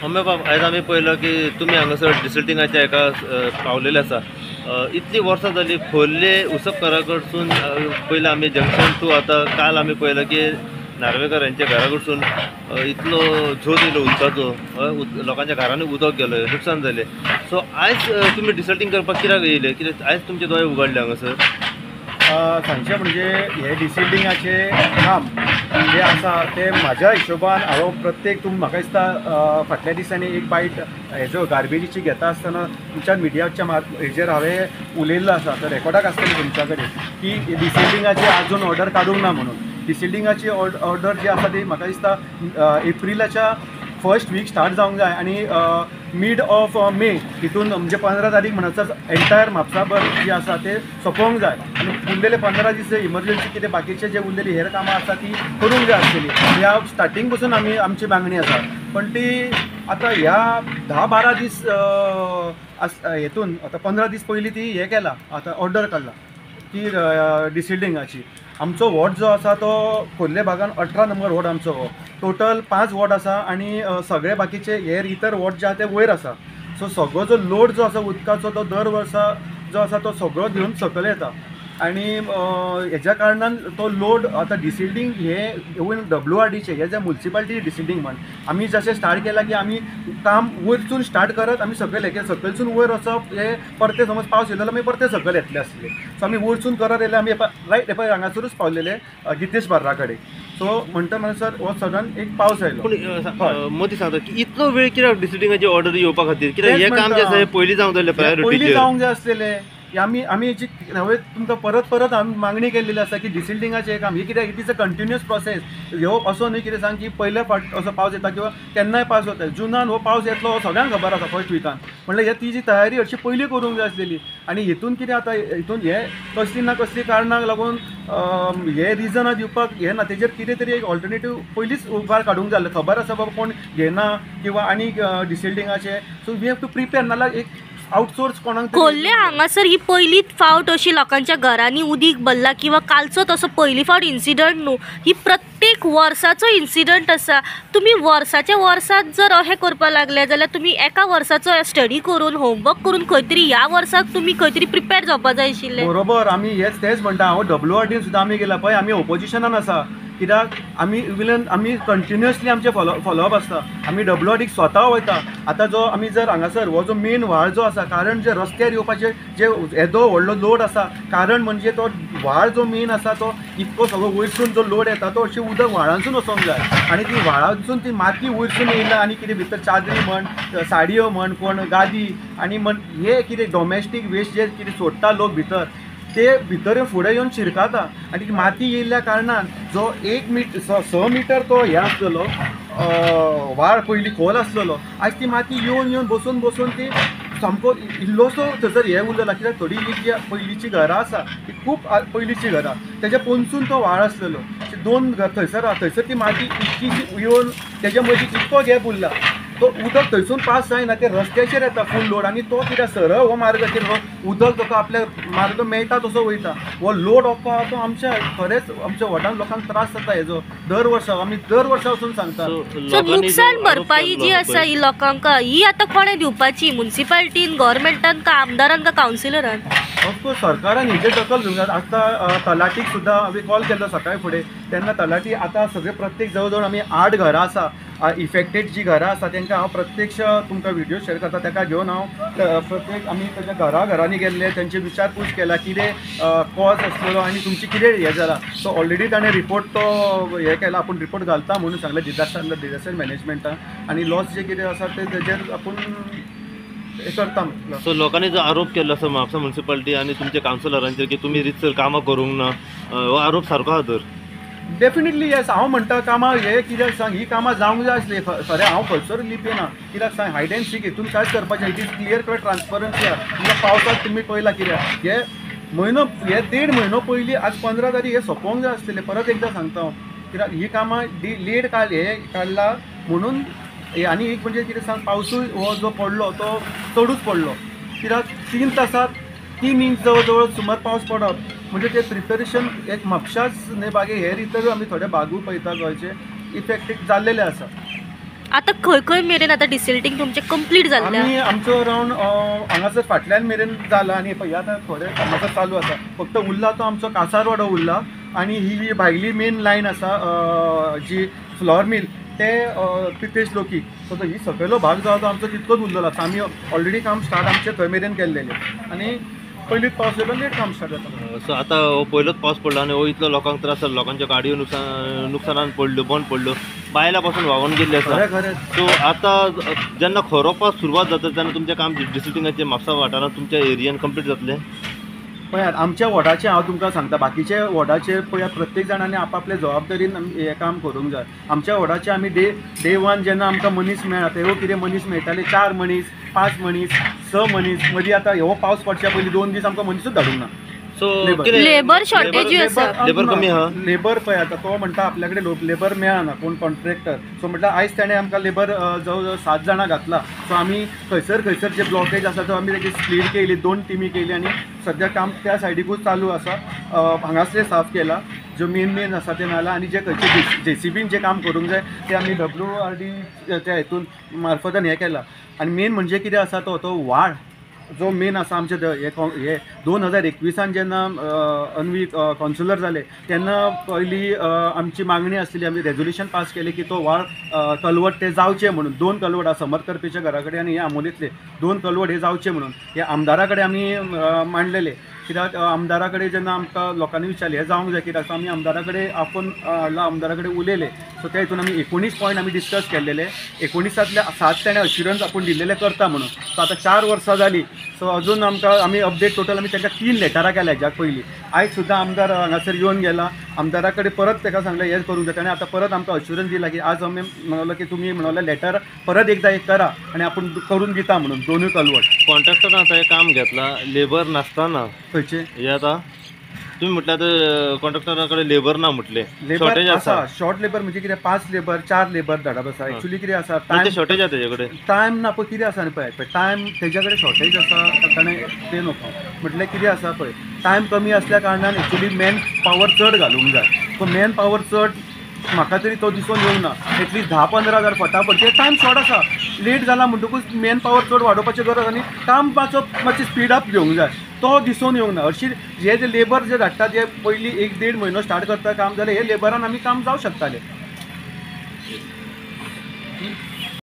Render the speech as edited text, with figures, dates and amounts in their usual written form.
Mummy बाप आयज आमी पळयलो की तुमी हांगासर डिसल्टिंगाच्या एका पावलेले आसा. इतली वर्सां जाली खोर्ले उसपकारा कडसून पयलीं आमी जंक्शन टू आतां काल आमी पळयलो की नार्वेकर यांच्या घरा कडसून इतलो झोत येयलो उदकाचो. लोकांच्या घरांनी उदक गेलें, नुकसान जालें. सो आयज तुमी डिसल्टिंग करपाक कित्याक येयले? कित्याक आयज तुमचे दोळे उगडले हांगासर? सांगचें म्हणजे हे डिसल्टिंगाचें काम जे आसा ते म्हाज्या हिशोबान हांव प्रत्येक म्हाका दिसता फाटल्या दिसांनी एक बायट हेजो गार्बेजीची घेता आसतना तुमच्या मिडियाच्या हेजेर हांवें उलयल्लो आसा, तर रेकॉर्डाक आसतलें तुमच्या कडेन की डिसल्टिंगाची आजून ऑर्डर काडूंक ना म्हणून. डिसल्टिंगाची ऑर्डर जी आसा ती म्हाका दिसता एप्रिलाच्या फर्स्ट वीक स्टार्ट जावंक जाय आनी मिड ऑफ मे हितून म्हणजे 15 तारीख म्हणसर एंटायर म्हापसाभर जी आसा ते सोंपोवंक जाय आनी उरलेले 15 दीस इमर्जन्सी कितें बाकीचे जे उरलेली हेर कामां आसा ती करूंक जाय आसतली. ह्या स्टार्टींग पासून आमची मागणी आसा, पण ती आतां ह्या 10-12 दीस हेतून आतां 15 दीस पयलीं ती हे केला, आतां ऑर्डर काडला ती डिसल्टिंगाची. आमचो वॉर्ड जो आसा तो खोर्ले भागान 18 नंबर वॉर्ड आमचो हो. टोटल 5 वॉर्ड आसा आनी सगळे बाकीचे हेर इतर वॉर्ड जे आसा ते वयर आसा. सो सगळो जो लोड जो आसा उदकाचो तो दर वर्सा जो आसा तो सगळो घेवन सकयल येता आनी हेज्या कारणान तो लोड आतां डिसल्टिंग हे इवन WRDचे हे जे म्युन्सिपालिटी डिसल्टिंग म्हण आमी जशें स्टार्ट केलां की आमी काम वयरसून स्टार्ट करत आमी सकयल हे सकयलसून वयर वचप हे परते समज पावस येयलो आमी परते सकयल येतले आसले. सो आमी वयरसून करत येयले आमी रायट पळय हांगासरूच पावलेले गितेश बार्रा कडेन. सो म्हणटा म्हणसर हो सडन एक पावस आयलो. पूण मोदी सांगता की इतलो वेळ कित्याक डिसल्टिंगाची ऑर्डर येवपा खातीर? कित्याक हे काम जे आसा पयलीं जावंक जाय प्रायोरिटी, पयलीं जावंक जाय आसलेले. आमी हेची हांवें तुमकां परत आमी मागणी केल्ली आसा की डिसल्टिंगाचें हें काम ही कित्याक it is a continuous process. ह्यो असो न्ही कितें सांग की पयल्या फावट असो पावस येता किंवा केन्नाय पावस जाता. जुनान हो पावस येतलो हो सगळ्यांक खबर आसा फर्स्ट विकान. म्हणल्यार हे ती जी तयारी हरशी पयलीं करूंक जाय आसलेली आनी हितून कितें आतां हितून हे कसली ना कसली कारणाक लागून हे रिजनां दिवपाक हे ना, तेजेर कितें तरी एक ऑल्टरनेटीव पयलींच भायर काडूंक जाय. खबर आसा बाबा कोण घेना किंवा आनी डिसल्टिंगाचे. So we have to prepare, नाल्यार एक आउटसोर्स कोणाक खोर्ले हांगासर ही पयलीच फावट अशी लोकांच्या घरांनी उदीक भरला किंवा कालचो तसो पयली फावट इन्सिडंट न्हू. ही प्रत्येक वर्साचो इन्सिडंट आसा. तुमी वर्साच्या वर्सात जर अशें करपाक लागले जाल्यार तुमी एका वर्साचो स्टडी करून होमवर्क करून खंय तरी ह्या वर्साक तुमी खंय तरी प्रिपेर जावपाक जाय आशिल्लें. बरोबर. आमी तेच म्हणटा. हांव WRD सुद्दां आमी गेला पळय, आमी ओपोजिशनान आसा. कित्याक आमी कंटिन्युअसली आमचे फॉलोअप आसता. आमी WRDक स्वता वयता. आतां जो आमी जर हांगासर हो जो मेन व्हाळ जो आसा, कारण जे रस्त्यार येवपाचे जे येदो व्हडलो लोड आसा, कारण म्हणजे तो व्हाळ जो मेन आसा तो इतको सगळो वयरसून जो लोड येता तो अशें उदक व्हाळांसून वचोंक जाय आनी ती व्हाळांसून ती माती वयरसून येयला आनी कितें भितर चादरी म्हण, साडयो म्हण, कोण गादी आनी म्हण हे कितें डॉमेस्टीक वेस्ट जे कितें सोडटा लोक भितर ते भितर फुडें येवन शिरकाता आनी ती माती येयल्ल्या कारणान जो 6 मिटर तो हे आसलेलो व्हाळ पयलीं खोल आसलेलो, आयज ती माती येवन बसून ती सामको इल्लोसो थंयसर हे उरलेला. कित्याक थोडी जी पयलींची घरां आसा ती खूब पयलींची घरां, तेज्या पोंदसून तो व्हाळ आसलेलो. 2 घर थंयसर ती माती इतकी येवन तेज्या मदीं इतको गॅप उरला. तो उदक थंयसून पास जायना, ते रस्त्याचेर येता फूल लोड आनी तो कित्याक सरळ हो मार्ग उदक ताका आपल्या मार्ग मेळटा तसो वयता. हो लोड वचपा तो खरेंच आमच्या वाठारांत लोकांक त्रास जाता हेजो. दर वर्सा वचून सांगता. सो नुकसाण भरपाई जी आसा ही लोकांक ही आतां कोणें दिवपाची? म्युन्सिपालिटीन, गव्हर्मेंटान का आमदारान का कावन्सिलरान? ऑफकोर्स सरकारान हेजेर दखल घेवंक जाय. आतां तलाटीक सुद्दां हांवें कॉल केल्लो सकाळी फुडें. तेन्ना तलाटी आतां सगळे प्रत्येक जवळ आमी 8 घरां आसा इफेक्टेड जी घरां आसा तांकां हांव प्रत्यक्ष तुमकां व्हिडिओ शेअर करता. ताका घेवन हांव प्रत्येक आमी ताच्या घरांनी गेल्ले, तांची विचारपूस केला कितें कॉज आसलेलो आनी तुमची कितें हें जालां. सो ऑलरेडी ताणें रिपोर्ट तो हें केला, आपूण रिपोर्ट घालता म्हणून सांगलें डिजास्टर मॅनेजमेंटान आनी लॉस जे कितें आसा ते तेजेर आपूण करता. सो लोकांनी जो आरोप केल्लो आसा म्हापसा म्युन्सिपालिटी आनी तुमच्या कावन्सिलरांचेर की तुमी रितसर कामां करूंक ना, हो आरोप सारको आहा तर? Definitely yes. हांव म्हणटा कामां हे कित्याक सांग, ही कामां जावंक जाय आसली. खरें हांव खंयसर लिपयना. कित्याक सांग, हायड एंड सीक हितून कांयच करपाचें. It is clear cut transparency आहा. तुमकां पावसाक तुमी पळयला कित्याक हे 1.5 म्हयनो पयलीं आज 15 तारीख हे सोंपोवंक जाय आसलेलें. परत एकदां सांगता हांव, कित्याक ही कामां लेट काडला म्हणून. आनी एक म्हणजे कितें सांग, पावसूय हो जो पडलो तो चडूच पडलो. कित्याक 3 तासात 3 इंच जवळ सुमार पावस पडप म्हणजे ते प्रिपरेशन एक म्हापशाच न्ही बागे हेर इतर आमी थोडे बागू पळयता गोंयचे इफेक्टीव जाल्लेले आसा. आता खंय खंय मेरेन आता डिसिल्टींग तुमचे कंप्लीट जाल्ले आमी आमचो अरावंड हांगासर फाटल्यान मेरेन जाला आनी पळय आतां थोडे कामाचो चालू आसा. फक्त उरला तो आमचो कासार वाडो उरला आनी ही जी भायली मेन लायन आसा जी फ्लॉर मिल ते पितेश लोकी सो तो ही सकयलो भाग जो आसा आमचो तितकोच उरलेलो आसा. आमी ऑलरेडी काम स्टार्ट आमचे थंय मेरेन केल्लेले आनी पयलींच पावस येयलो लेट काम स्टार्ट जाता. सो आतां हो पयलोच पावस पडलो आनी हो इतलो लोकांक त्रास जालो, लोकांच्या गाडयो नुकसानान पडल्यो, बंद पडल्यो, बायलां पासून व्हांवून गेल्ले आसा. खरें खरें सो आतां जेन्ना खरो पावस सुरवात जाता तेन्ना तुमचें काम डिसिल्टिंगाचें म्हापसा वाठारांत तुमच्या एरियान कंप्लीट जातलें. पळयात आमच्या वॉर्डाचें हांव तुमकां सांगता, बाकीचे वॉर्डाचे पळयात प्रत्येक जाणांनी आपआपले जबाबदारीन हें काम करूंक जाय. आमच्या वॉर्डाचे आमी डे वन जेन्ना आमकां मनीस मेळ्ळा तेवो कितें मनीस मेळटाले 4 मनीस 5 मनीस 6 मनीस मदीं आतां हो पावस पडच्या पयलीं 2 दीस आमकां मनीसूच धाडूंक ना. सो लेबर शॉर्टेजूय आसा. लेबर कमी आहा. लेबर पळय आतां तो म्हणटा आपल्या कडेन लेबर मेळना कोण कॉन्ट्रॅक्टर. सो म्हटल्यार आयज ताणें आमकां लेबर जवळ जवळ 7 जाणां घातला. सो आमी खंयसर जे ब्लॉकेज आसा तो आमी तेजी स्प्लीट केली, 2 टिमी केली आनी सद्या काम त्या सायडीकूच चालू आसा. हांगासले साफ केला जो मेन आसा ते नाला आनी जे खंयचे JCBन जे काम करूंक जाय ते आमी WRD त्या हितून मार्फतान हें केलां. आनी मेन म्हणजे कितें आसा तो वाड जो मेन आसा आमचे हे 2021 जेन्ना अन्वी कॉन्सुलर जाले तेन्ना पयली आमची मागणी आसलेली, आमी रेजोल्युशन पास केले की तो वाळ कलवट ते जावचे म्हणून. 2 कलवट आसा समर करपेच्या घरा कडेन आनी हे आमोलीतले 2 कलवट हे जावचे म्हणून हे आमदारा कडेन आमी मांडलेले. कित्याक आमदारा कडेन जेन्ना आमकां लोकांनी विचारलें हें जावंक जाय कित्याक आमी आमदारा कडेन आपूण आमदारा कडेन उलयले. सो त्या हितून आमी 19 पॉयंट आमी डिस्कस केल्लेले. 19तले 7 ताणें अश्युरन्स आपूण दिल्लेले करता म्हणून. सो आतां 4 वर्सां जालीं. सो अजून आमी अपडेट टोटल आमी तांकां 3 लेटरां केल्या हेज्या पयलीं. आयज सुद्दां आमदार हांगासर येवन गेला. आमदारा कडेन परत ताका सांगलें हें करूंक जाय. ताणें आतां परत आमकां अश्युरन्स दिला की आज आमी म्हणलो की तुमी म्हणलें लेटर परत एकदां एक करा आनी आपूण करून दिता म्हणून 2 कलवट. कॉन्ट्रॅक्टरान आतां हें काम घेतलां लेबर नासतना खंयचे हे आतां तुम्ही म्हटल्यार आतां कॉन्ट्रॅक्टरा कडेन लेबर ना म्हटलें, लेबर शॉर्टेज आसा. आसा. शॉर्ट लेबर म्हणजे कितें 5 लेबर 4 लेबर धाडप आसा. एक्चुअली कितें आसा टायम शॉर्टेज आसा तेजे कडेन. टायम ना पळय कितें आसा न्ही पळय टायम तेज्या कडेन शॉर्टेज आसा ताणें तें नको म्हटल्यार कितें आसा पळय टायम कमी आसल्या कारणान एक्चुअली मॅन पावर चड घालूंक जाय. सो मॅन पावर चड म्हाका तरी तो दिसून येवंक ना. एटलीस्ट 10-15 हजार फटाफट ते टायम शॉर्ट आसा. लेट जाला म्हणटकूच मॅन पावर चड वाडोवपाची गरज आनी काम मातशें स्पीड अप घेवंक जाय तो दिसून येवंक ना. हरशीं जे लेबर जे धाडटा जे पयलीं 1-1.5 म्हयनो स्टार्ट करता काम जाल्यार हे लेबरान आमी काम जावं शकतालें.